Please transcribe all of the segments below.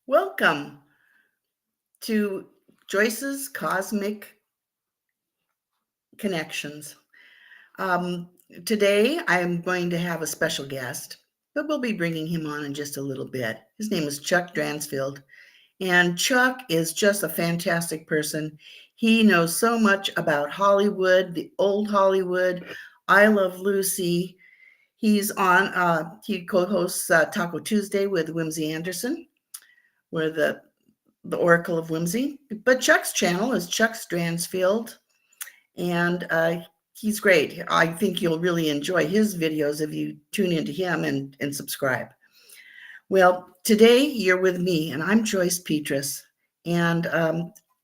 Welcome to Joyce's Cosmic Connections. Um, Today, I'm going to have a special guest, but we'll be bringing him on in just a little bit. His name is Chuck Dransfield, and Chuck is just a fantastic person. He knows so much about Hollywood, the old Hollywood, I Love Lucy. He co-hosts Taco Tuesday with Whimsy Anderson. We're the Oracle of Whimsy. But Chuck's channel is Chuck's Dransfield, and he's great. I think you'll really enjoy his videos if you tune into him and subscribe. Well, today you're with me, and I'm Joyce Pietras, and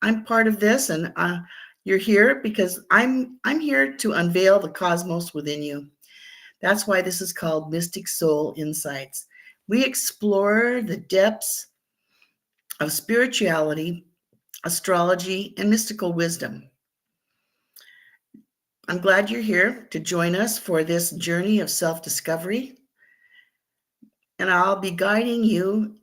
I'm part of this, and you're here because I'm here to unveil the cosmos within you. That's why this is called MysticSoul Insights. We explore the depths of spirituality, astrology, and mystical wisdom. I'm glad you're here to join us for this journey of self-discovery. And I'll be guiding you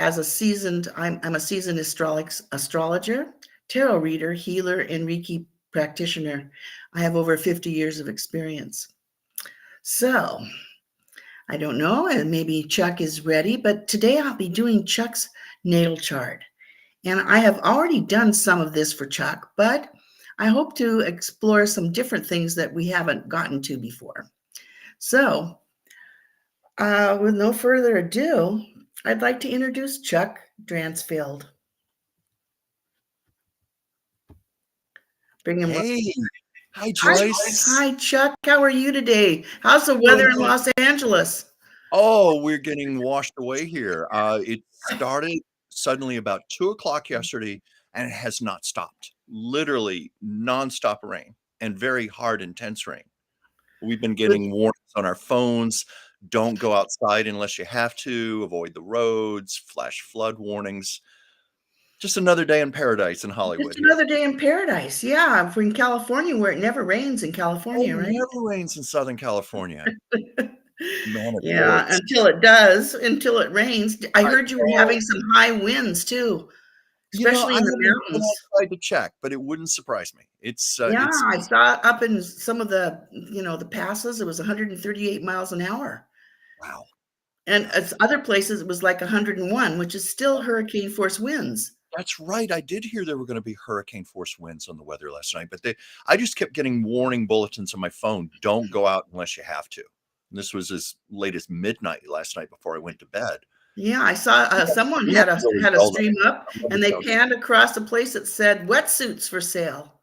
as a seasoned, I'm a seasoned astrologer, tarot reader, healer, and Reiki practitioner. I have over 50 years of experience. So I don't know, and maybe Chuck is ready, but today I'll be doing Chuck's natal chart. And I have already done some of this for Chuck, but I hope to explore some different things that we haven't gotten to before. So, with no further ado, I'd like to introduce Chuck Dransfield. Bring him up. Hey, hi Joyce. Hi, Chuck. How are you today? How's the weather in Los Angeles? Oh, we're getting washed away here. It started suddenly about 2 o'clock yesterday and it has not stopped. Literally nonstop rain and very hard, intense rain. We've been getting warnings on our phones. Don't go outside unless you have to. Avoid the roads, flash flood warnings. Just another day in paradise in Hollywood. Just another day in paradise. Yeah, we're in California where it never rains in California, Oh, it right? never rains in Southern California. Man, it Yeah, hurts. until it rains. I heard you were having some high winds too, especially I in the haven't been mountains. outside to check, but it wouldn't surprise me. Yeah, It's I saw up in some of the passes, it was 138 miles an hour. wow. And as other places, it was like 101, which is still hurricane force winds. That's right. I did hear there were going to be hurricane force winds on the weather last night, but I just kept getting warning bulletins on my phone. Don't go out unless you have to. And this was as late as midnight last night before I went to bed. Yeah, I saw someone We had have to really a tell them. stream up, I love and to they tell panned across a place that said wetsuits for sale.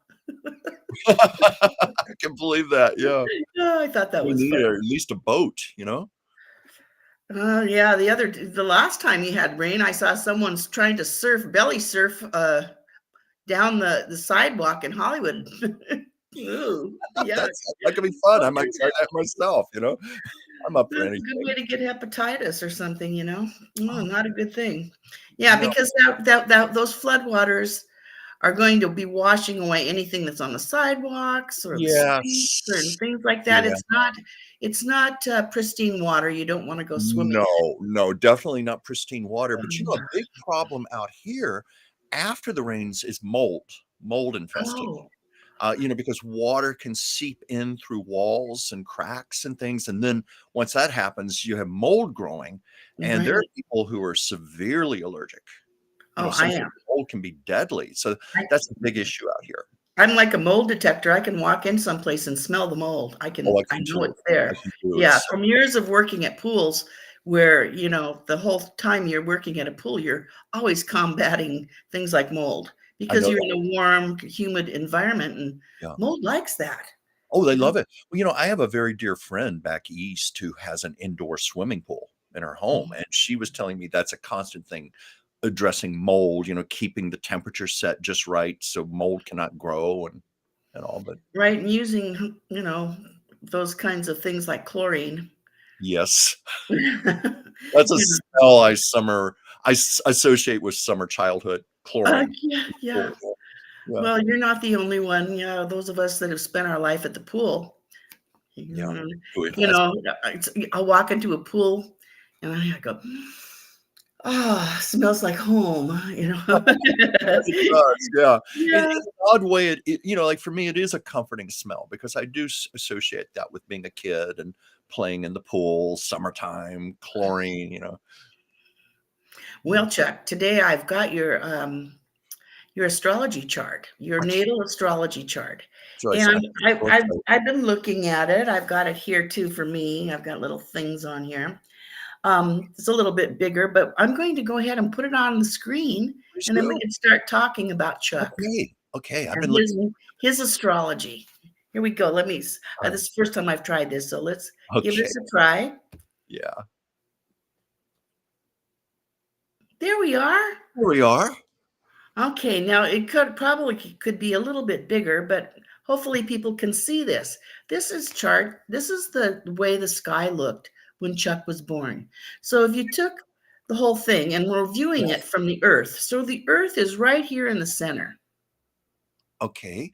I can believe that. Yeah. Oh, I thought that We was need fun. at least a boat, Yeah, the last time you had rain, I saw someone's trying to belly surf down the sidewalk in Hollywood. Ooh, yeah. That could be fun. I might try that myself, I'm up for That's a anything. good way to get hepatitis or something. Oh, Not a good thing. Yeah, no. because those floodwaters are going to be washing away anything that's on the sidewalks or the streets and Yes. things like that. Yeah. It's not pristine water. You don't want to go swimming. No, definitely not pristine water, but a Um, big problem out here after the rains is mold infestation. Oh, Because water can seep in through walls and cracks and things, and then once that happens, you have mold growing, and there are right. people who are severely allergic. Oh, I Sometimes am. mold can be deadly, so I, that's a big issue out here. I'm like a mold detector. I can walk in someplace and smell the mold. I Oh, I I can know too. it's there. I can too. Yeah, from years of working at pools where, the whole time you're working at a pool, you're always combating things like mold I because know you're that. in a warm, humid environment and Yeah. mold likes that. Oh, they You know? love it. Well, I have a very dear friend back east who has an indoor swimming pool in her home, and she was telling me that's a constant thing addressing mold, keeping the temperature set just right so mold cannot grow and all. But Right, and using, those kinds of things like chlorine. yes, You that's a know, smell I associate with summer childhood, chlorine. yeah, yeah. Yeah. Well, you're not the only one. Yeah, those of us that have spent our life at the pool. Yeah. You Oh, it you has. know, I'll walk into a pool and I go, Ah, smells like home, you know? It does, yeah. In Yeah. an odd way, like, for me, it is a comforting smell because I do associate that with being a kid and playing in the pool, summertime, chlorine. Well, Chuck, today I've got your astrology chart, your Ach, natal astrology chart. Joyce, I'm And I've so I've excited. I've been looking at it. I've got it here too for me. I've got little things on here. It's a little bit bigger, but I'm going to go ahead and put it on the screen, Please and then we do. can start talking about Chuck Okay, okay, I've and been looking. his astrology. Here we go. Alright, This is the first time I've tried this, so let's give okay, this a try. yeah. There we are. Here we are. Okay, now it could be a little bit bigger, but hopefully people can see this. This is the way the sky looked when Chuck was born. So if you took the whole thing and we're viewing it Yes. from the earth. So the earth is right here in the center. Okay,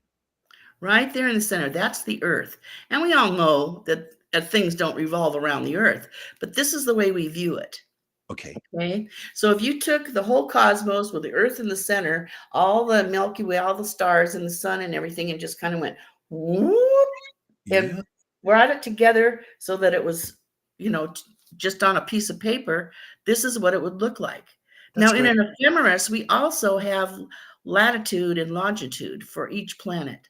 Right there in the center. That's the earth. And we all know that things don't revolve around the earth, but this is the way we view it. okay. Okay. So if you took the whole cosmos with the earth in the center, all the Milky Way, all the stars and the sun and everything, and just kind of went whoop Yeah, and brought it together so that it was, just on a piece of paper, this is what it would look like. that's Now, in great. an ephemeris, we also have latitude and longitude for each planet.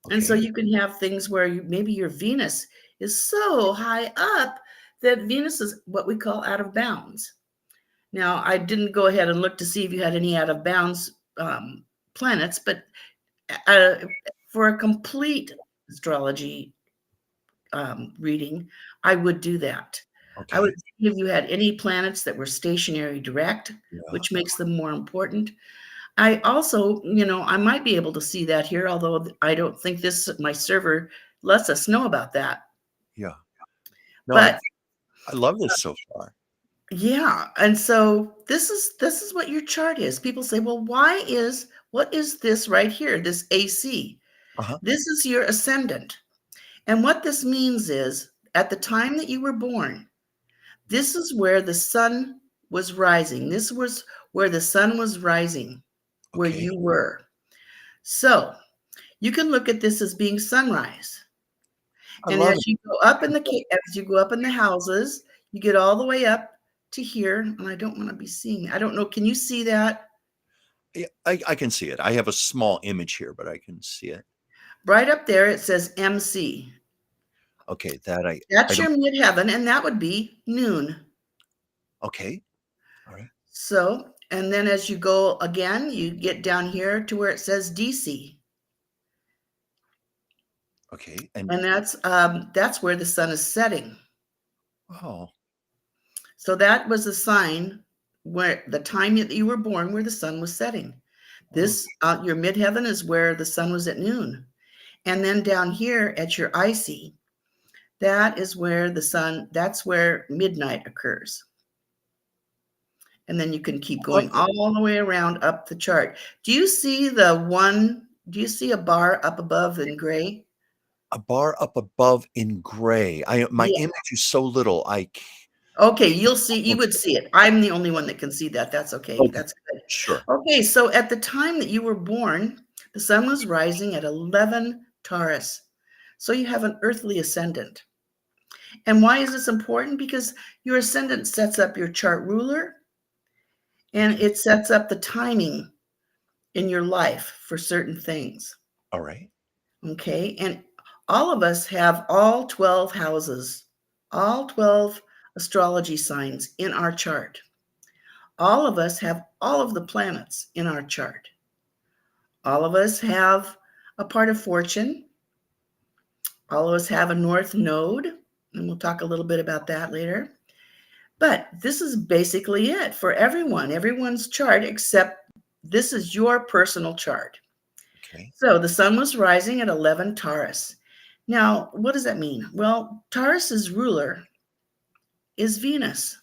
And so Okay, you can have things where maybe your Venus is so high up that Venus is what we call out of bounds. Now, I didn't go ahead and look to see if you had any out of bounds planets, but uh, for a complete astrology reading, I would do that. I would okay, see if you had any planets that were stationary direct, yeah. which makes them more important. I also, I might be able to see that here, although I don't think my server lets us know about that. Yeah. No, I But I love this so far. yeah, and so this is what your chart is. People say, "Well, what is this right here? This AC. Uh-huh, This is your ascendant." And what this means is at the time that you were born, this is where the sun was rising. This was where the sun was rising, where okay. you were. So, you can look at this as being sunrise. I And love it. as you go up in the houses, you get all the way up to here, and I don't wanna be seeing I don't know, can you see that? Yeah, I can see it. I have a small image here, but I can see it. Right up there, it says MC. Okay, that I That's don't. your midheaven, and that would be noon. Okay, alright, So, and then as you go again, you get down here to where it says DC, okay, and and that's where the sun is setting. oh, So that was a sign where the time that you were born, where the sun was setting. oh, Your midheaven is where the sun was at noon. And then down here at your IC, that's where midnight occurs. And then you can keep love going this. all the way around up the chart. Do you see a bar up above in gray? A bar up above in gray. My Yeah. image is so little, I c Okay, you would okay, see it. I'm the only one that can see that. That's okay. okay, That's good. sure. Okay, so at the time that you were born, the sun was rising at 11 Taurus. So you have an earthly ascendant. And why is this important? Because your ascendant sets up your chart ruler and Okay, it sets up the timing in your life for certain things. alright, Okay. And all of us have all 12 houses, all 12 astrology signs in our chart. All of us have all of the planets in our chart. All of us have a part of fortune. All of us have a north node, and we'll talk a little bit about that later. But this is basically it for everyone's chart, except this is your personal chart. okay. So the sun was rising at 11 Taurus. Now, what does that mean? Well, Taurus's ruler is Venus.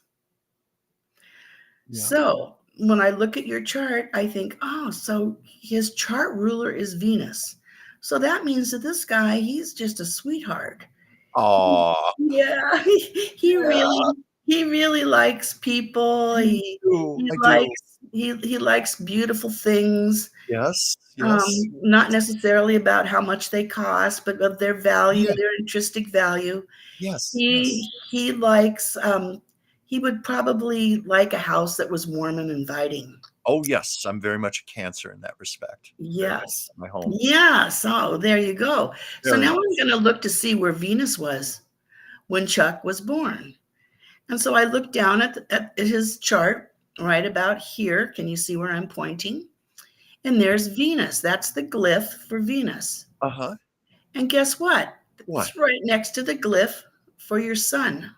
Yeah. So when I look at your chart, I think, oh, so his chart ruler is Venus. So that means that this guy, he's just a sweetheart. He- Aw, Yeah, he yeah, He really likes people. I do. He I do. likes he likes beautiful things. Yes, yes, Not necessarily about how much they cost, but of their value, yeah, their intrinsic value. yes, He yes. he likes he would probably like a house that was warm and inviting. Oh, yes, I'm very much a Cancer in that respect. Very much Yes. my home. Yes. Oh, there you go. So Very now I'm much. going to look to see where Venus was when Chuck was born. And so I looked down at his chart right about here. Can you see where I'm pointing? And there's Venus. That's the glyph for Venus. Uh-huh. And guess what? What? It's right next to the glyph for your sun.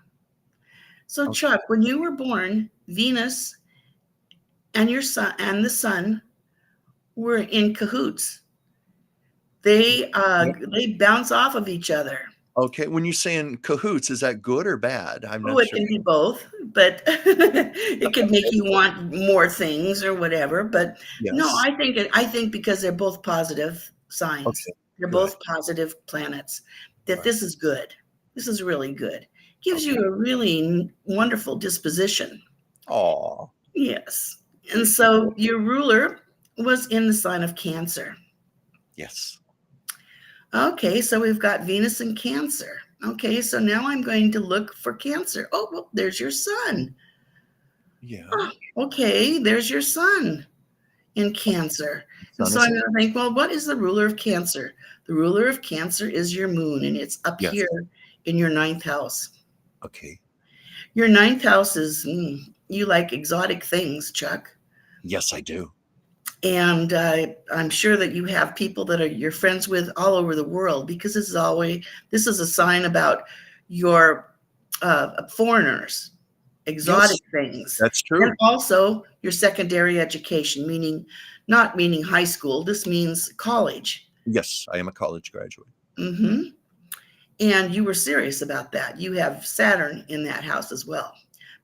So, Okay. Chuck, when you were born, Venus and your sun and the sun were in cahoots. They bounce off of each other. Okay, when you're saying cahoots, is that good or bad? I'm Oh, not it sure. can be both, but it can make you want more things or whatever. But no, Yes. I think because they're both positive signs, Okay, they're good. both positive planets, that Right. this is good. This is really good. Gives Okay. you a really wonderful disposition. Aw, Yes. And thank you. so your ruler was in the sign of Cancer. Yes. Okay, so we've got Venus in Cancer. Okay, so now I'm going to look for Cancer. Oh, well, there's your sun. Yeah. Oh, okay, there's your sun in Cancer. And Sun so is I'm it? going to think, well, what is the ruler of Cancer? The ruler of Cancer is your moon, and it's up Yes. here in your ninth house. Okay. Your ninth house is, you like exotic things, Chuck. Yes, I do. And I'm sure that you have people that are you're friends with all over the world, because this is a sign about your foreigners, exotic Yes, things, that's and true. also your secondary education, meaning not meaning high school. This means college. Yes, I am a college graduate. Hmm. And you were serious about that. You have Saturn in that house as well.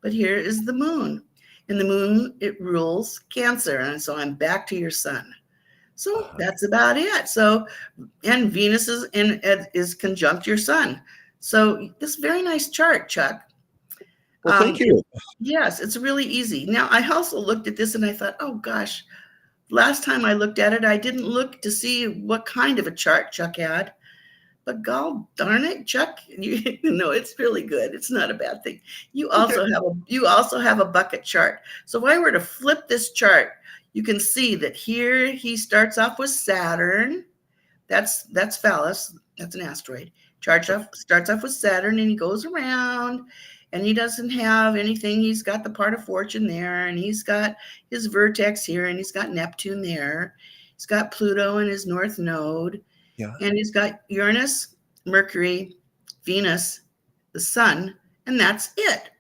But here is the moon. And the moon, it rules Cancer. And so I'm back to your sun. So Uh-huh. that's about it. So, and Venus is conjunct your sun. So this very nice chart, Chuck. Well, thank you. Yes, it's really easy. Now, I also looked at this and I thought, oh gosh, last time I looked at it, I didn't look to see what kind of a chart Chuck had. But gall darn it, Chuck, you know, it's really good. It's not a bad thing. Okay. You also have a bucket chart. So if I were to flip this chart, you can see that here he starts off with Saturn. That's Phallus. That's an asteroid. Starts off with Saturn, and he goes around, and he doesn't have anything. He's got the part of fortune there, and he's got his vertex here, and he's got Neptune there. He's got Pluto in his north node, Yeah. and he's got Uranus, Mercury, Venus, the sun, and that's it.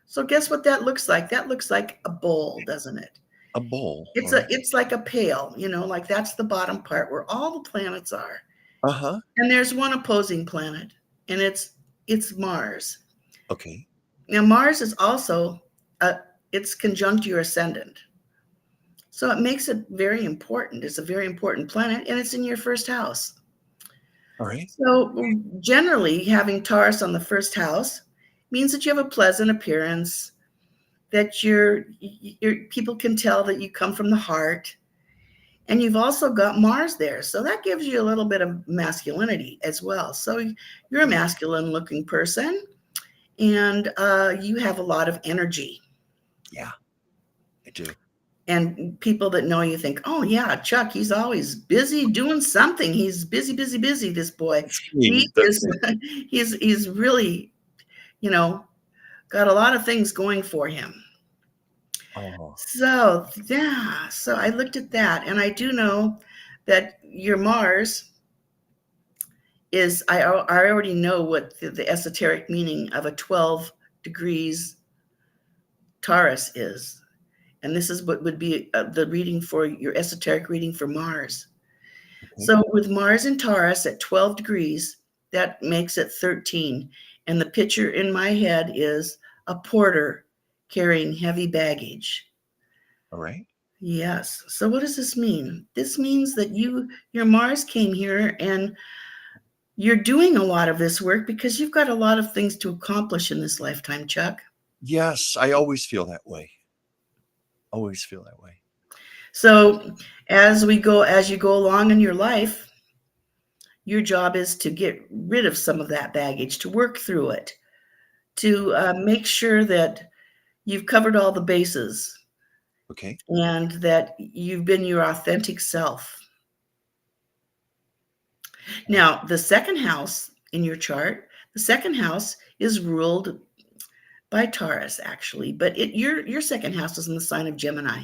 So guess what that looks like? That looks like a bowl, doesn't it? A bowl. All right. It's like a pail, like that's the bottom part where all the planets are. Uh-huh. And there's one opposing planet, and it's Mars. Okay. Now Mars is also it's conjunct your ascendant. So it makes it very important. It's a very important planet, and it's in your first house. All right. So generally, having Taurus on the first house means that you have a pleasant appearance, that your people can tell that you come from the heart, and you've also got Mars there. So that gives you a little bit of masculinity as well. So you're a masculine looking person, and you have a lot of energy. Yeah, I do. And people that know you think, oh yeah, Chuck, he's always busy doing something. He's busy, busy, busy. This boy, That's he me. That's is. me. He's really, you know, got a lot of things going for him. Oh, So yeah, so I looked at that, and I do know that your Mars is. I already know what the esoteric meaning of a 12 degrees Taurus is. And this is what would be the reading for your esoteric reading for Mars. okay. So with Mars in Taurus at 12 degrees, that makes it 13. And the picture in my head is a porter carrying heavy baggage. All right. Yes. So what does this mean? This means that your Mars came here, and you're doing a lot of this work because you've got a lot of things to accomplish in this lifetime, Chuck. Yes, I always feel that way. Always feel that way. So as you go along in your life, your job is to get rid of some of that baggage, to work through it, to make sure that you've covered all the bases Okay. and that you've been your authentic self. Yeah. Now, the second house in your chart, the second house is ruled by Taurus, actually, but your second house is in the sign of Gemini.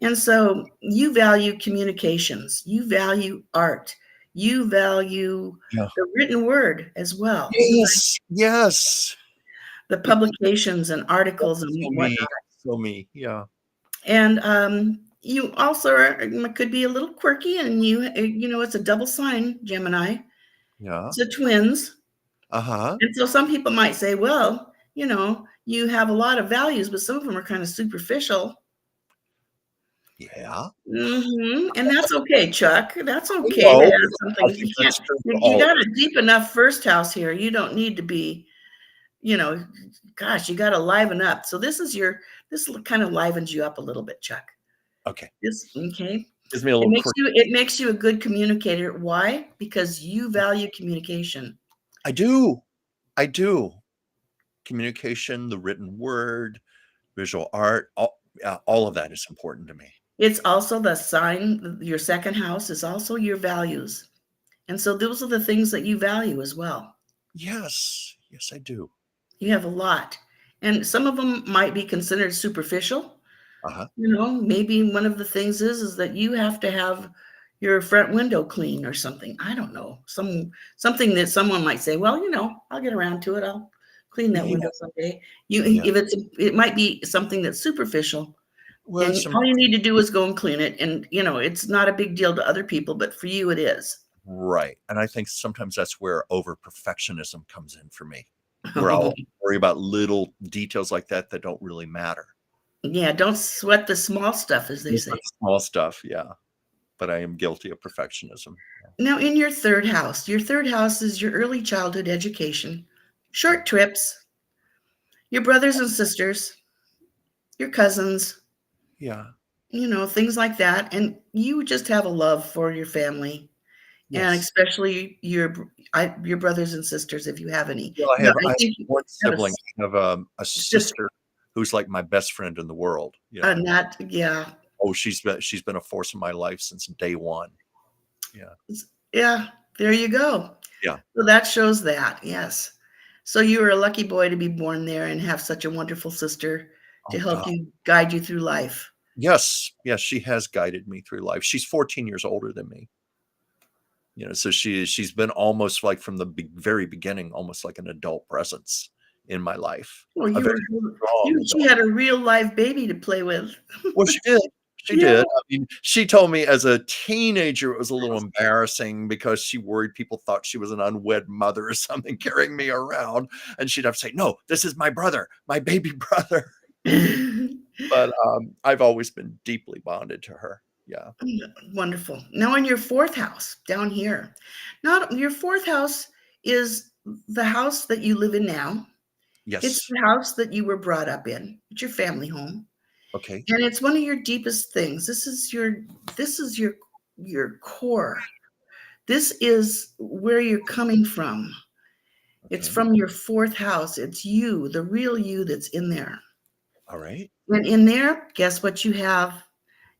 And so you value communications, you value art, you value Yeah. the written word as well, Yes. Yes. the publications and articles So and me. whatnot. So me. Yeah. And you also could be a little quirky, and it's a double sign, Gemini. Yeah. It's a twins. Uh-huh. And so some people might say, well, you have a lot of values, but some of them are kind of superficial. Yeah. And that's okay, Chuck. That's I okay to know. have I something. think that's true for You all of got a us. deep enough first house here. You don't need to be, you know, gosh, you got to liven up. So this kind of livens you up a little bit, Chuck. Okay. Okay. Gives me a little quirk. It makes you a good communicator. Why? Because you value communication. I do. I do. Communication, the written word, visual art, all of that is important to me. It's also the sign, your second house is also your values. And so those are the things that you value as well. Yes. Yes, I do. You have a lot. And some of them might be considered superficial. Uh-huh. Maybe one of the things is that you have to have your front window clean or something. I don't know. Something that someone might say, well, I'll get around to it. I'll clean that Yeah. window someday. Yeah. It might be something that's superficial. Well, And all you need to do is go and clean it. And, it's not a big deal to other people, but for you, it is. right. And I think sometimes that's where over perfectionism comes in for me, where I'll worry about little details like that don't really matter. Yeah, don't sweat the small stuff, as they Just say. the small stuff, yeah. But I am guilty of perfectionism. Now, in your third house is your early childhood education, Yeah. short trips, your brothers and sisters, your cousins, Yeah. things like that. And you just have a love for your family, and Yes. especially your brothers and sisters, if you have any. Well, I No, have I think you one have a sibling. I have a sister, sister who's like my best friend in the world. not, yeah, Oh, she's been a force in my life since day one. Yeah. yeah, there you go. Yeah. So that shows that, yes. So you were a lucky boy to be born there and have such a wonderful sister to Oh help God. you, guide you through life. Yes. Yes. She has guided me through life. She's 14 years older than me. So she's been almost like from the very beginning, almost like an adult presence in my life. Well, A very strong she adult. had a real live baby to play with. Well, she did. She Yeah. did. I mean, she told me as a teenager it was a little embarrassing because she worried people thought she was an unwed mother or something carrying me around, and she'd have to say, "No, this is my brother, my baby brother." But I've always been deeply bonded to her. Yeah. Wonderful. Now in your fourth house, down here. Not your fourth house is the house that you live in now. It's Yes. the house that you were brought up in. It's your family home. Okay. And it's one of your deepest things. This is your core. This is where you're coming from. It's Okay. from your fourth house. It's you, the real you that's in there. All right. And in there, guess what you have?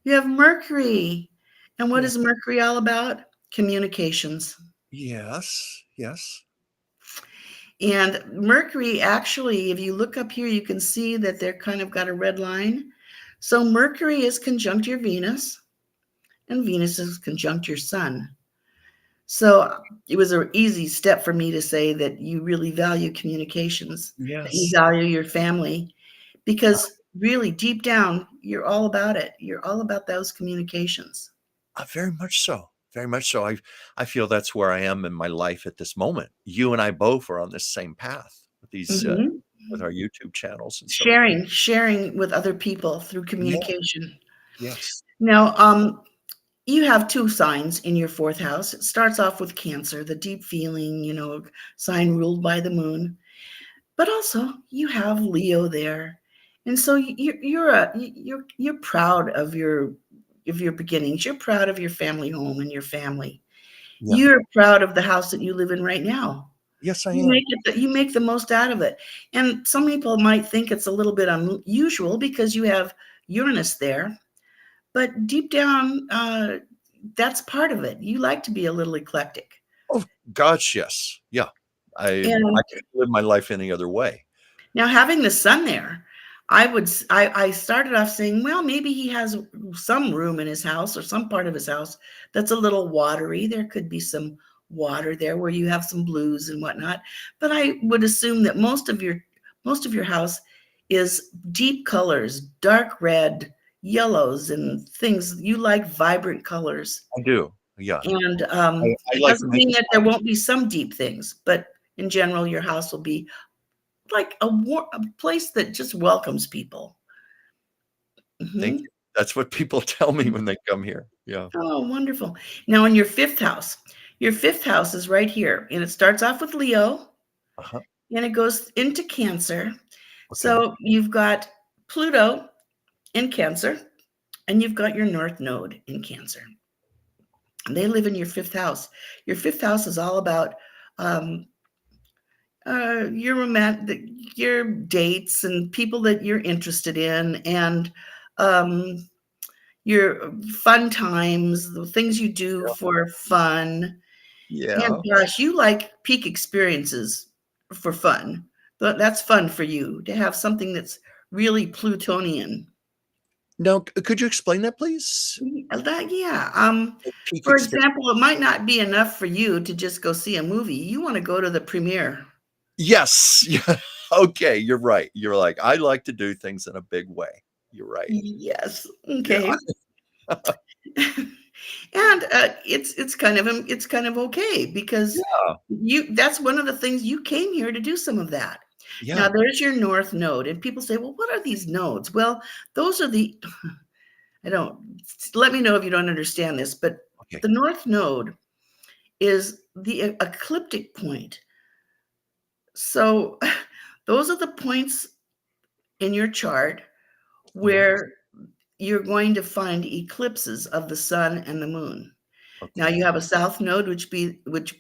You have Mercury. And what Yeah. is Mercury all about? Communications. Yes. Yes. And Mercury, actually, if you look up here, you can see that they're kind of got a red line. So Mercury is conjunct your Venus, and Venus is conjunct your Sun. So it was an easy step for me to say that you really value communications, that you Yes. value your family, because really deep down, you're all about it. You're all about those communications. Very much so. Very much so. I feel that's where I am in my life at this moment. You and I both are on this same path with these Mhm. with our YouTube channels and so forth. Sharing with other people through Yeah. communication. Yes. Now, you have two signs in your fourth house. It starts off with Cancer, the deep feeling, sign ruled by the moon. but also you have Leo there, and so you're proud of your beginnings. You're proud of your family home and your family. Yeah. You're proud of the house that you live in right now. Yes, I You am. make it you make the most out of it. And some people might think it's a little bit unusual because you have Uranus there, but deep down, that's part of it. You like to be a little eclectic. Oh, gosh, yes. Yeah. I And can't live my life any other way. now having the sun there, I started off saying, well, maybe he has some room in his house or some part of his house that's a little watery. There could be some water there where you have some blues and whatnot. But I would assume that most of your house is deep colors, dark red, yellows, and things. You like vibrant colors. I do. Yeah. And I it like doesn't mean nice that there won't be some deep things, but in general, your house will be like a place that just welcomes people. Thank Mhm. you. That's what people tell me when they come here. Yeah. Oh, wonderful. Now in your 5th house is right here, and it starts off with Leo, Uh-huh. and it goes into Cancer. Okay. So you've got Pluto in Cancer, and you've got your North Node in Cancer. And they live in your 5th house. Your 5th house is all about um, your romantic, your dates and people that you're interested in, and um, your fun times, the things you do for fun. And Yeah. gosh, you like peak experiences for fun. But that's fun for you to have something that's really Plutonian. Now, could you explain that, please? That, yeah. Like peak For experience. example, it might not be enough for you to just go see a movie. You want to go to the premiere. Yes. Yeah. Okay, you're right. You're like, I like to do things in a big way. You're right. Yes. Yeah. Okay. And it's kind of okay because Yeah. you that's one of the things you came here to do some of that. Now Yeah. there's your north node, and people say, well, what are these nodes? Well, those are the I don't let me know if you don't understand this, but Okay. the north node is the ecliptic point. So those are the points in your chart Uh-huh. where you're going to find eclipses of the sun and the moon. Now you Okay. have a south node, which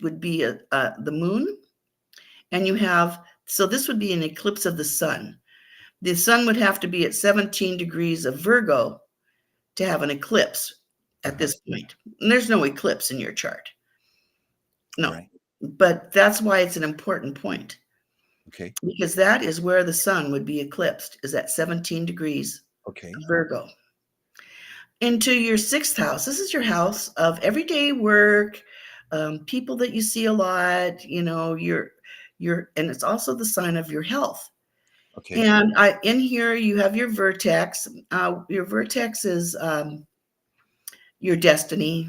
would be the moon, and you have so this would be an eclipse of the sun. The sun would have to be at 17 degrees of Virgo to have an eclipse at Uh-huh. this point. And there's no eclipse in your chart, no. Right. But that's why it's an important point Okay. because that is where the sun would be eclipsed, is at 17 degrees Okay. of Virgo. Into your 6th house. This is your house of everyday work, people that you see a lot, and it's also the sign of your health. Okay. And in here you have your vertex. Your vertex is your destiny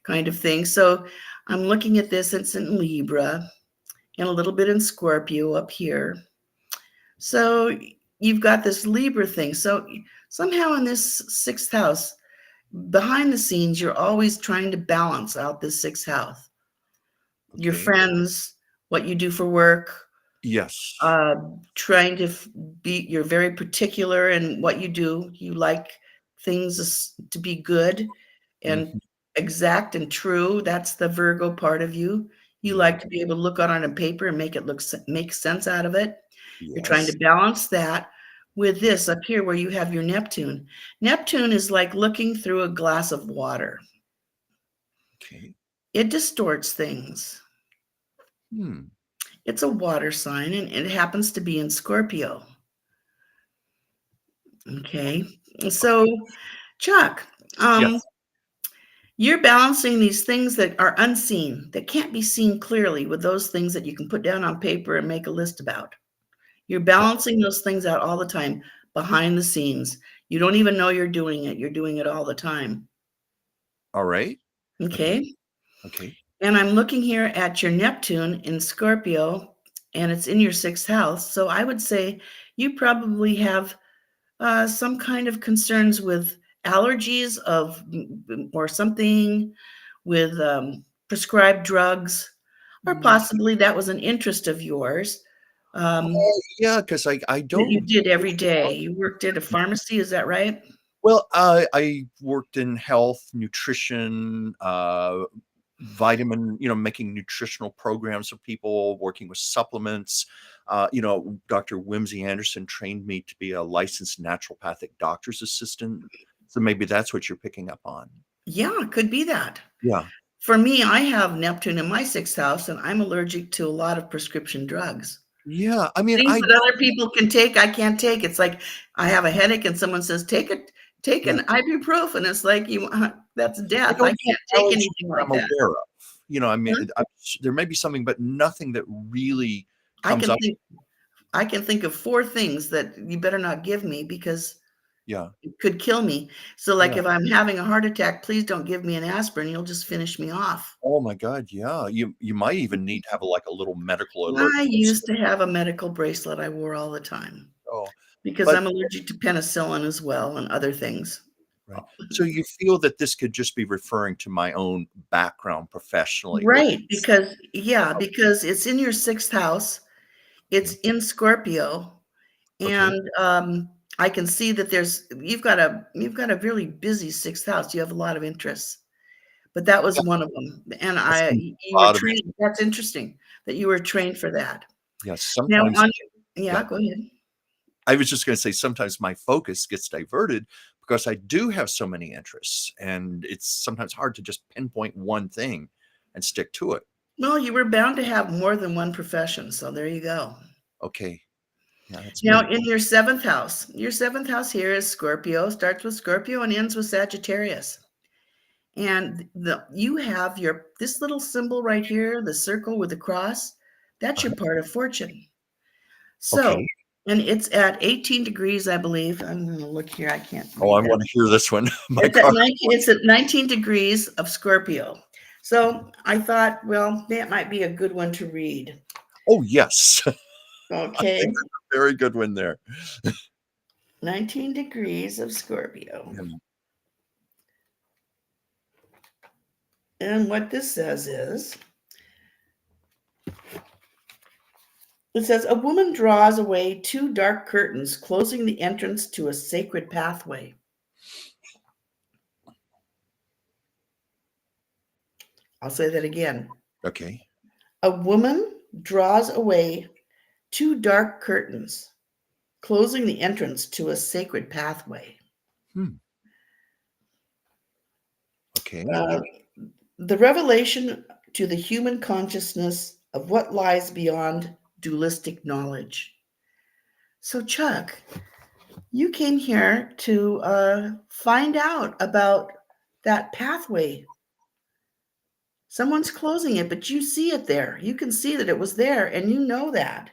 kind of thing. So I'm looking at this, it's in Libra and a little bit in Scorpio up here. So you've got this Libra thing. So somehow in this 6th house, behind the scenes, you're always trying to balance out this 6th house. Your Okay. friends, what you do for work, Yes. uh, trying to you're very particular in what you do. You like things to be good and Mhm. exact and true. That's the Virgo part of you. You Yeah. like to be able to look on a paper and make sense out of it. You're trying to Yes. balance that with this up here where you have your Neptune. Neptune is like looking through a glass of water. Okay. It distorts things. Hmm. It's a water sign and it happens to be in Scorpio. Okay. So, Chuck, um, Yes. you're balancing these things that are unseen, that can't be seen clearly, with those things that you can put down on paper and make a list about. You're O balancing those things out all the time behind the scenes. You don't even know you're doing it. You're doing it all the time. alright. Okay. Okay. Okay. And I'm looking here at your Neptune in Scorpio, and it's in your 6th house. So I would say you probably have some kind of concerns with allergies or something with prescribed drugs, or Mm, possibly that was an interest of yours. Yeah, because I that you don't did every day. You worked at a pharmacy, is that right? well, I worked in health, nutrition, vitamin, making nutritional programs for people, working with supplements. Dr. Whimsy Anderson trained me to be a licensed naturopathic doctor's assistant. So maybe that's what you're picking up on. Yeah, it could be that. Yeah. For me, I have Neptune in my sixth house, and I'm allergic to a lot of prescription drugs. Yeah. I mean, Things I that don't other people can take, I can't take. It's like I have a headache and someone says, take yeah, an ibuprofen. It's like that's I death. I don't have can't take allergies anything that like I'm that. aware of. I mean, Huh? there may be something, but nothing that really I comes can up. think I can think of 4 things that you better not give me because Yeah. it could kill me. So, like, Yeah. if I'm having a heart attack, please don't give me an aspirin. You'll just finish me off. Oh my God. Yeah. You might even need to have like a little medical alert I used bracelet. to have a medical bracelet I wore all the time Oh, because but I'm allergic to penicillin as well and other things. right. So you feel that this could just be referring to my own background professionally with Right, because it's in your 6th house. It's okay. in Scorpio, Okay. and, I can see that you've got a really busy 6th house. You have a lot of interests, but that was Yeah, one of them, and that's a you were lot of trained. That's interesting that you were trained for that. yes, Now sometimes on your yeah. yeah, go ahead. I was just gonna say sometimes my focus gets diverted because I do have so many interests, and it's sometimes hard to just pinpoint one thing and stick to it. Well, you were bound to have more than one profession, so there you go. Okay. Yeah, that's Now maybe in your 7th house here is Scorpio, starts with Scorpio and ends with Sagittarius. And you have your this little symbol right here, the circle with the cross, that's your uh-huh. part of fortune. So, Okay. and it's at 18 degrees, I believe. I'm gonna look here. I can't Oh, read I that. wanna hear this one. My It's at car 19, it's at 19 degrees of Scorpio. So I thought, well, that might be a good one to read. Oh, yes. I Okay. think that's a very good one there. 19 degrees of Scorpio. Yeah. And what this says is, it says, a woman draws away 2 dark curtains, closing the entrance to a sacred pathway. I'll say that again. Okay. A woman draws away 2 dark curtains, closing the entrance to a sacred pathway. Hmm. Okay. Uh, the revelation to the human consciousness of what lies beyond dualistic knowledge. So, Chuck, you came here to find out about that pathway. Someone's closing it, but you see it there. You can see that it was there, and you know that.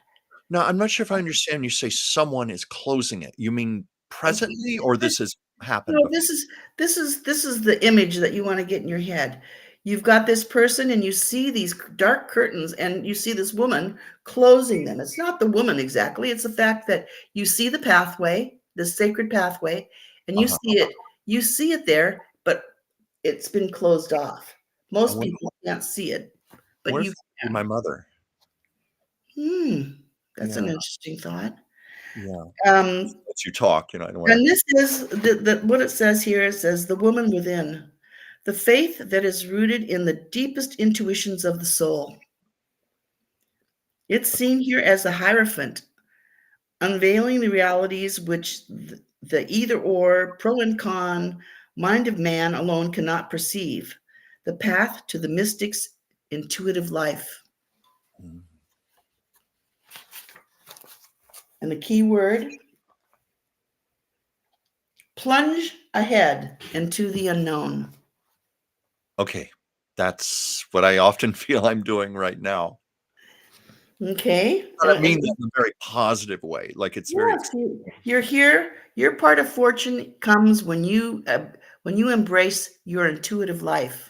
Now, I'm not sure if I understand when you say someone is closing it. You mean presently, or this has happened No, before? this is the image that you want to get in your head. You've got this person, and you see these dark curtains, and you see this woman closing them. It's not the woman exactly. It's the fact that you see the pathway, the sacred pathway, and you Uh-huh. see it. You see it there, but it's been closed off. I Most wonder people can't see it, I but wonder if you it could be can. my mother. Hmm, that's an Yeah, interesting thought. yeah. Um, Lets you talk, I don't wanna and this is what it says here. It says, the woman within, the faith that is rooted in the deepest intuitions of the soul. It's seen here as the Hierophant, unveiling the realities which the either or, pro and con, mind of man alone cannot perceive, the path to the mystic's intuitive life. mm, And the key word, plunge ahead into the unknown. okay. That's what I often feel I'm doing right now. Okay. But I mean that in a very positive way, like, it's very Yes, you're here. Your part of fortune comes when you embrace your intuitive life.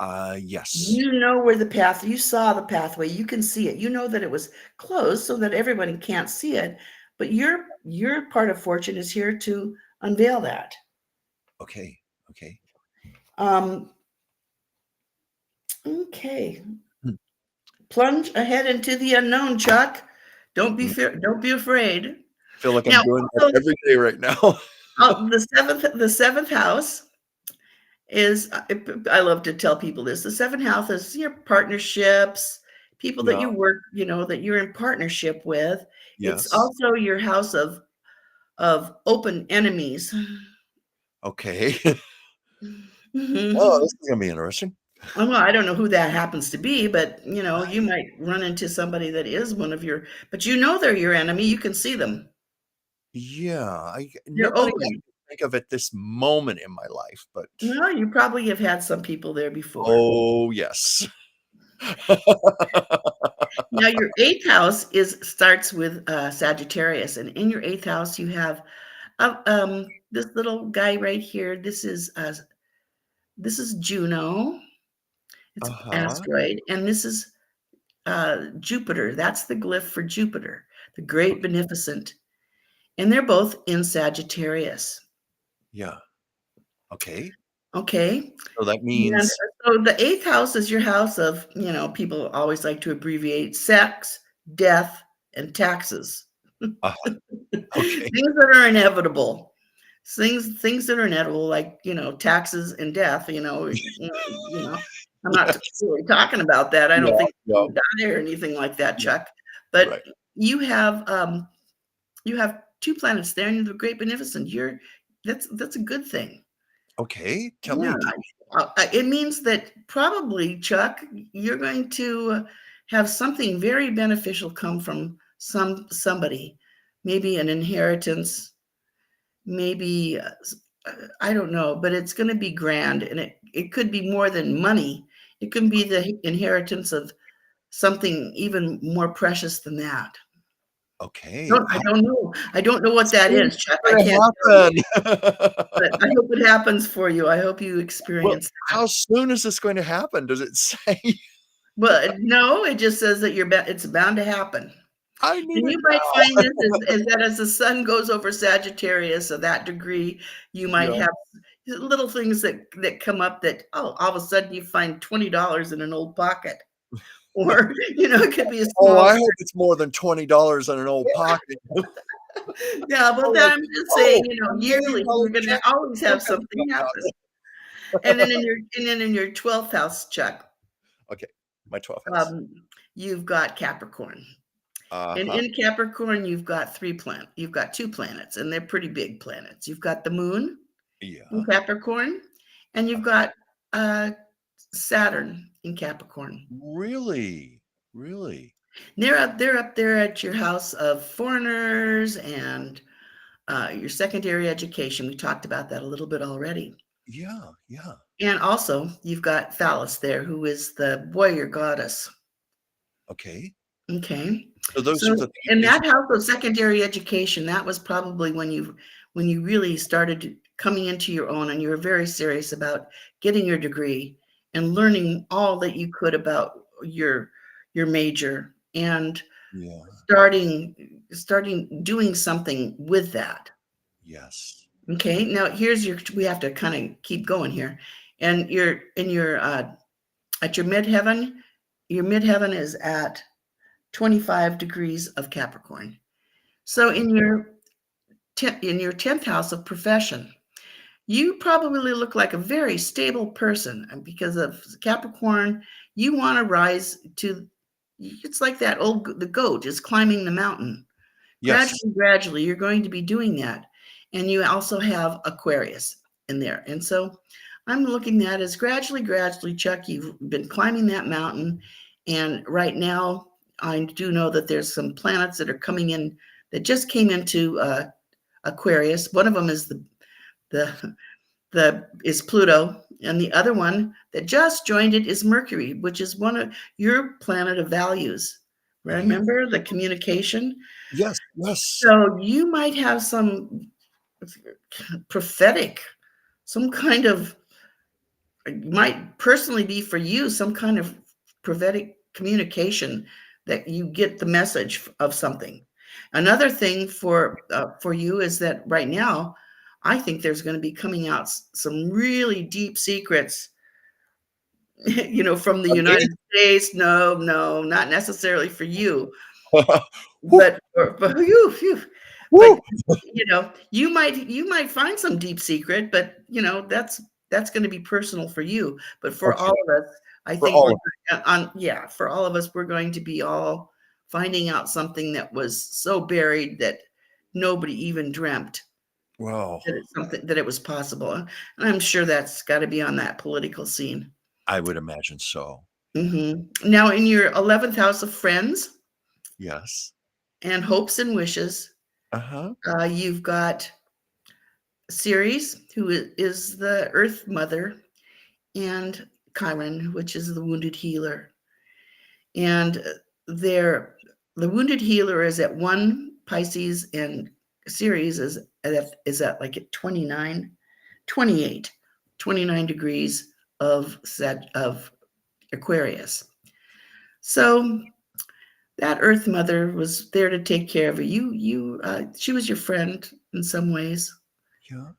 yes. You know where the path. You saw the pathway. You can see it. You know that it was closed so that everybody can't see it. But your part of fortune is here to unveil that. Okay, okay. Um, okay. Hmm, Plunge ahead into the unknown, Chuck. Don't be fear. Don't be afraid. Feel like I'm Now, doing that also, every day right now. the seventh house is. I love to tell people this. The seventh house is your partnerships, people that Yeah. you work, that you're in partnership with. It's Yes. also your house of open enemies. Okay. Oh, Mhm. this is gonna be interesting. Well, I don't know who that happens to be, but you might run into somebody that is one of your, but they're your enemy. You can see them. Yeah, They're nobody I open. can think of at this moment in my life, but Well, you probably have had some people there before. oh, yes. Now, your eighth house starts with Sagittarius, and in your eighth house, you have this little guy right here. This is Juno. It's an Uh-huh. asteroid, and this is Jupiter. That's the glyph for Jupiter, the great Okay. beneficent, and they're both in Sagittarius. Yeah. Okay. Okay, So that and means so the eighth house is your house of, people always like to abbreviate sex, death, and taxes. uh, okay. Things that are inevitable. Things that are inevitable, like, taxes and death, I'm not really talking about that. I don't Yeah, think yeah, you die or anything like that, yeah, Chuck. But right. you have two planets there and the great beneficent. That's a good thing. Okay, tell Yeah. me. It means that probably, Chuck, you're going to have something very beneficial come from somebody, maybe an inheritance, maybe I don't know, but it's going to be grand, and it could be more than money. It can be the inheritance of something even more precious than that. Okay, I don't know. I don't know what that soon is is, Chuck. I this can't tell you, gonna but happen? I hope it happens for you. I hope you Well, experience that. how soon is this going to happen? Does it say? Well, no, it just says that it's bound to happen. I need And it you might find now. this is that as the sun goes over Sagittarius of that degree, you might Yeah. have little things that come up that, oh, all of a sudden you find $20 in an old pocket. Or, it could be a Oh, small. I hope it's more than $20 in an old pocket. Yeah, but Or then like, I'm just saying, "Oh, a yearly, $1,000,000 you're gonna check always in have your bank something happen. account." And then in your 12th house, Chuck, Okay, my 12th house. um, you've got Capricorn. And Uh-huh. in Capricorn, you've got two planets, and they're pretty big planets. You've got the moon in Yeah. Capricorn, and you've Uh, got Saturn in Capricorn. really? Really? They're up there at your house of foreigners and your secondary education. We talked about that a little bit already. Yeah, yeah. And also, you've got Phallus there, who is the warrior goddess. Okay. Okay. So those So are the in these that house of secondary education, that was probably when you really started coming into your own and you were very serious about getting your degree and learning all that you could about your major and yeah, starting doing something with that. yes. Okay. Now we have to kind of keep going here. And your at your midheaven is at 25 degrees of Capricorn. So Okay. in your 10th house of profession, you probably look like a very stable person, and because of Capricorn, you want to rise to. It's like the goat is climbing the mountain. Yes. Gradually, you're going to be doing that. And you also have Aquarius in there. And so I'm looking at as gradually, Chuck, you've been climbing that mountain. And right now, I do know that there's some planets that are coming in that just came into Aquarius. One of them is the is Pluto, and the other one that just joined it is Mercury, which is one of your planet of values. Yeah. Remember the communication? Yes, yes. So you might have some prophetic, some kind of, it might personally be for you, some kind of prophetic communication that you get the message of something. Another thing for you is that right now, I think there's going to be coming out some really deep secrets, from the For me? United States. No, not necessarily for you, Woo, but phew. But, woo. you might find some deep secret, but, that's gonna be personal for you. But for all Okay, of us, I for think all we're of on yeah, for all of us, we're going to be all finding out something that was so buried that nobody even dreamt well, that it's something that it was possible, and I'm sure that's gotta be on that political scene. I would imagine so. Now in your 11th house of friends Yes. and hopes and wishes, Uh-huh. you've got Ceres, who is the Earth Mother, and Chiron, which is the wounded healer. And they're the wounded healer is at 1 Pisces, and Ceres is at like at 29 degrees of Aquarius. So that Earth Mother was there to take care of she was your friend in some ways. Yeah.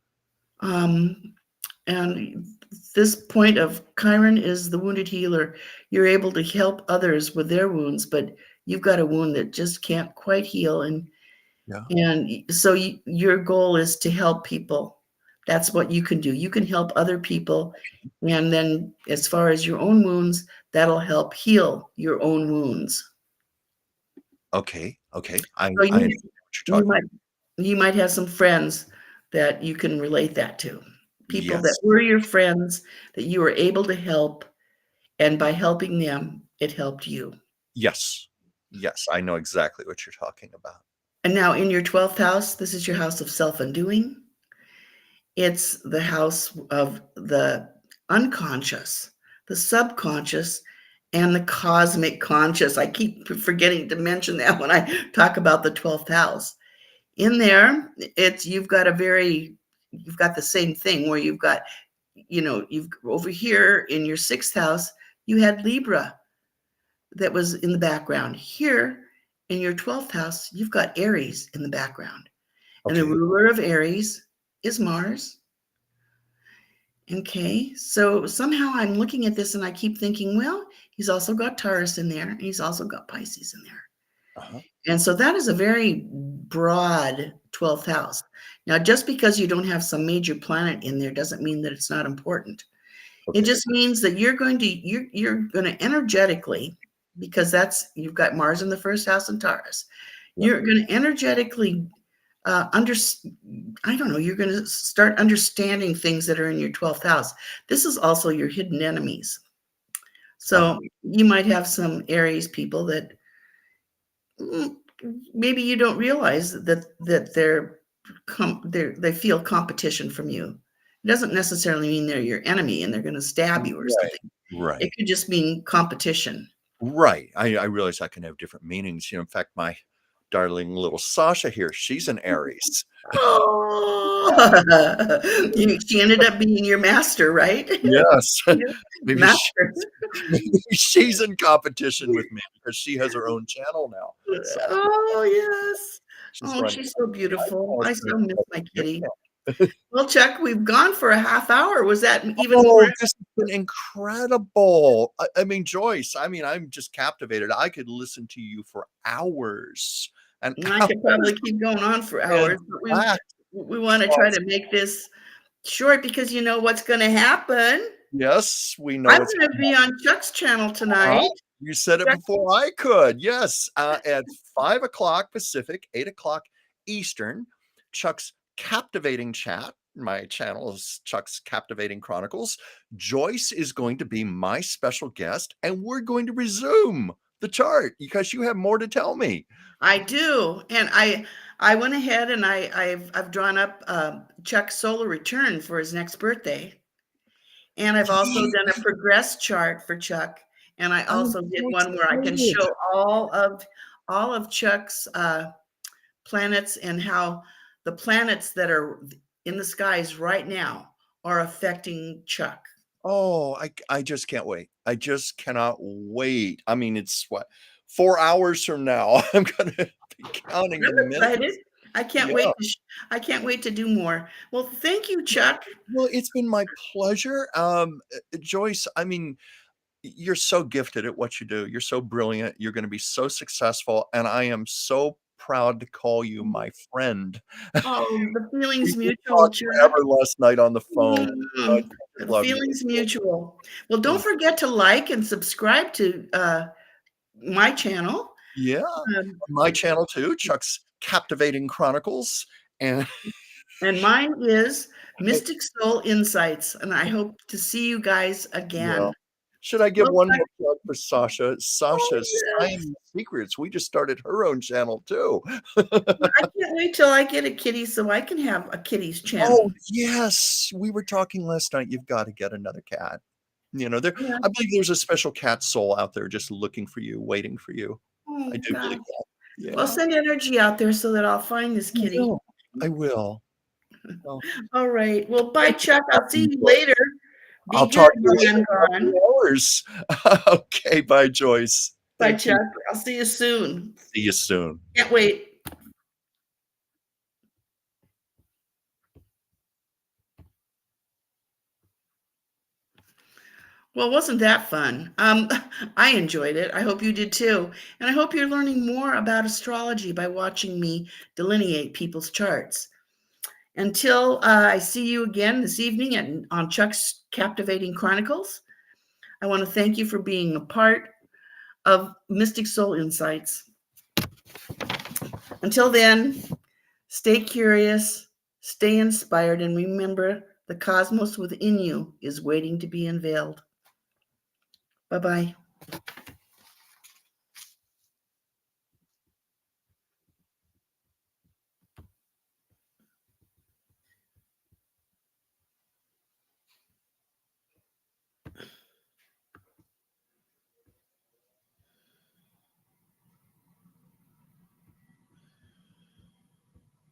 Um, and this point of Chiron is the wounded healer. You're able to help others with their wounds, but you've got a wound that just can't quite heal, Yeah. and so your goal is to help people. That's what you can do. You can help other people, and then as far as your own wounds, that'll help heal your own wounds. Okay. Okay. I So I understand what you're you talking. might you might have some friends that you can relate that to. People that Yes. were your friends that you were able to help, and by helping them, it helped you. Yes. Yes, I know exactly what you're talking about. And now in your 12th house, this is your house of self-undoing. It's the house of the unconscious, the subconscious, and the cosmic conscious. I keep forgetting to mention that when I talk about the 12th house. In there, you've got the same thing where you've over here in your 6th house, you had Libra that was in the background. Here in your 12th house, you've got Aries in the background. And the Okay. ruler of Aries is Mars. Okay, so somehow I'm looking at this and I keep thinking, well, he's also got Taurus in there, and he's also got Pisces in there. Uh-huh. And so that is a very broad 12th house. Now, just because you don't have some major planet in there doesn't mean that it's not important. It Okay. just means that you're going to energetically, because you've got Mars in the first house in Taurus. Yeah. You're going to energetically under I don't know, you're going to start understanding things that are in your 12th house. This is also your hidden enemies. Uh-huh. So you might have some Aries people that mm, maybe you don't realize that they feel competition from you. It doesn't necessarily mean they're your enemy and they're going to stab you or Right. something. It Right. could just mean competition. Right. I realize that can have different meanings. In fact, my darling little Sasha here, she's an Aries. Oh, she ended up being your master, right? Yes. Maybe Master. maybe she's in competition with me because she has her own channel now. So Oh, yes. she's Oh, running. she's so beautiful. I Cosmic so miss my Yep. kitty. Well, Chuck, we've gone for a half hour. Was that even more? Oh, this has been incredible. I mean, Joyce, I mean, I'm just captivated. I could listen to you for hours and I hours could probably keep going on for and hours, but that we want to try to make this short because you know what's going to happen. yes, we know I'm what's going to be on Chuck's channel uh tonight. You said it Chuck, before I could. Yes, at 5 o'clock Pacific, 8 o'clock Eastern, Chuck's Captivating Chat. My channel is Chuck's Captivating Chronicles. Joyce is going to be my special guest, and we're going to resume the chart because you have more to tell me. I do, and I went ahead and I've drawn up Chuck's solar return for his next birthday. And I've also done a progress chart for Chuck. And I I'm also did so one where I can excited. show all of Chuck's planets and how the planets that are in the skies right now are affecting Chuck. Oh, I just can't wait. I just cannot wait. I mean, it's what, 4 hours from now, I'm gonna be counting the I'm excited. minutes. I can't Yeah. wait I can't wait to do more. Well, thank you, Chuck. Well, it's been my pleasure. Joyce, I mean, you're so gifted at what you do. You're so brilliant. You're going to be so successful. And I am so proud to call you my friend. Oh, the We feeling's could mutual, talk Chuck. forever last night on the phone. I Mm, truly the love you. feeling's mutual. Well, don't And forget to like and subscribe to my channel. yeah, Um, my channel too, Chuck's Captivating Chronicles. And and mine is Mystic Soul Insights. And I hope to see you guys yeah. again. Should I give Well, one more plug for Sasha? oh, Sasha's yes. Science Secrets. We just started her own channel too. I can't wait till I get a kitty so I can have a kitty's channel. Oh, yes. We were talking last night. You've got to get another cat. You know, there Yeah. I believe there's a special cat soul out there just looking for you, waiting for you. I Oh, do God. believe that. Well, Yeah. send energy out there so that I'll find this I kitty. will. I will. Well, All right. Well, bye, thank you Chuck. for I'll see having me, you Joyce. later. I'll Be good talk to you when later I'm in a couple gone. of hours. Okay, bye, Joyce. Bye, Thank you. Chuck. I'll see you soon. See you soon. Can't wait. Well, wasn't that fun? I enjoyed it. I hope you did too. And I hope you're learning more about astrology by watching me delineate people's charts. Until I see you again this evening on Chuck's Captivating Chronicles, I want to thank you for being a part of Mystic Soul Insights. Until then, stay curious, stay inspired, and remember the cosmos within you is waiting to be unveiled. Bye-bye.